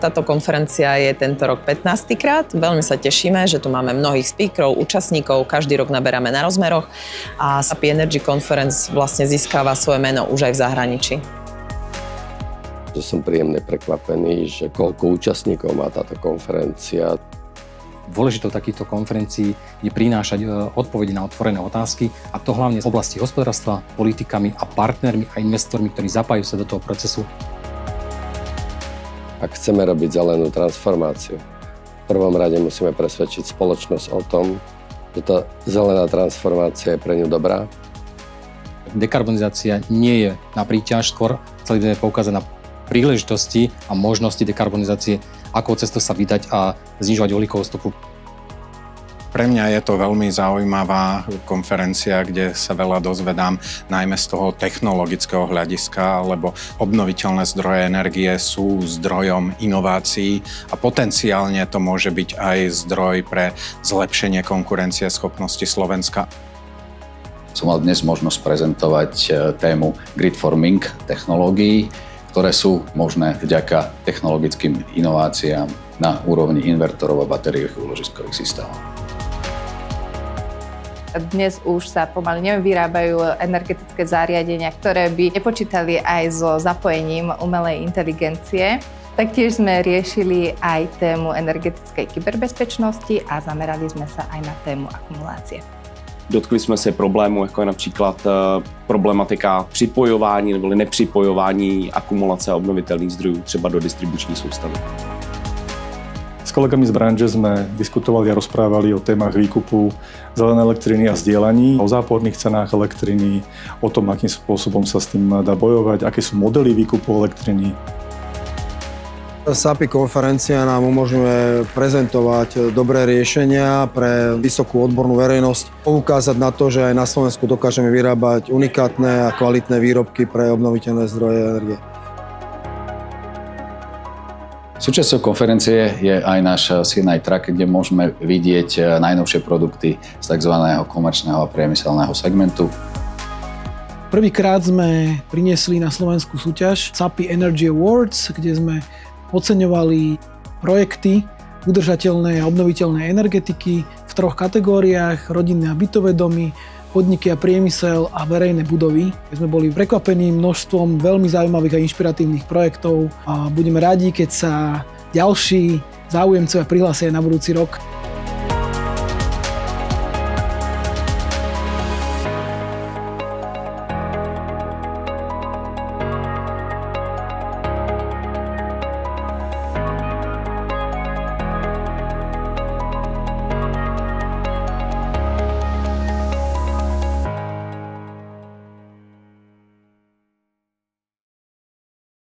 Táto konferencia je tento rok 15. krát. Veľmi sa tešíme, že tu máme mnohých speakerov, účastníkov, každý rok naberáme na rozmeroch a SAPI Energy Conference vlastne získava svoje meno už aj v zahraničí. Som príjemne prekvapený, že koľko účastníkov má táto konferencia. Dôležitou takýchto konferencií je prinášať odpovede na otvorené otázky a to hlavne z oblasti hospodárstva, politikami a partnermi a investormi, ktorí zapájajú sa do toho procesu. Ak chceme robiť zelenú transformáciu, v prvom rade musíme presvedčiť spoločnosť o tom, že tá zelená transformácia je pre ňu dobrá. Dekarbonizácia nie je na príťaž, skôr chceli by sme poukázať na príležitosti a možnosti dekarbonizácie, akou cestou sa vydať a znižovať uhlíkovú stopu. Pre mňa je to veľmi zaujímavá konferencia, kde sa veľa dozvedám, najmä z toho technologického hľadiska, lebo obnoviteľné zdroje energie sú zdrojom inovácií a potenciálne to môže byť aj zdroj pre zlepšenie konkurencieschopnosti Slovenska. Som mal dnes možnosť prezentovať tému grid forming technológií, ktoré sú možné vďaka technologickým inováciám na úrovni invertorov a batériových úložiskových systémov. Dnes už sa pomaly vyrábajú energetické zariadenia, ktoré by nepočítali aj so zapojením umelej inteligencie. Taktiež sme riešili aj tému energetickej kyberbezpečnosti a zamerali sme sa aj na tému akumulácie. Dotkli jsme se problémů, jako je například problematika připojování nebo nepřipojování akumulace obnovitelných zdrojů třeba do distribuční soustavy. S kolegami z branže sme diskutovali a rozprávali o témach výkupu zelenej elektriny a zdieľaní, o záporných cenách elektriny, o tom, akým spôsobom sa s tým dá bojovať, aké sú modely výkupu elektriny. SAPI konferencia nám umožňuje prezentovať dobré riešenia pre vysokú odbornú verejnosť, poukázať na to, že aj na Slovensku dokážeme vyrábať unikátne a kvalitné výrobky pre obnoviteľné zdroje energie. Súčasťou konferencie je aj náš C&I Track, kde môžeme vidieť najnovšie produkty z tzv. Komerčného a priemyselného segmentu. Prvýkrát sme priniesli na Slovensku súťaž SAPI Energy Awards, kde sme oceňovali projekty udržateľnej a obnoviteľnej energetiky v 3 kategóriách: rodinné a bytové domy, podniky a priemysel a verejné budovy. Sme boli prekvapení množstvom veľmi zaujímavých a inšpiratívnych projektov a budeme radi, keď sa ďalší záujemcovia prihlásia na budúci rok.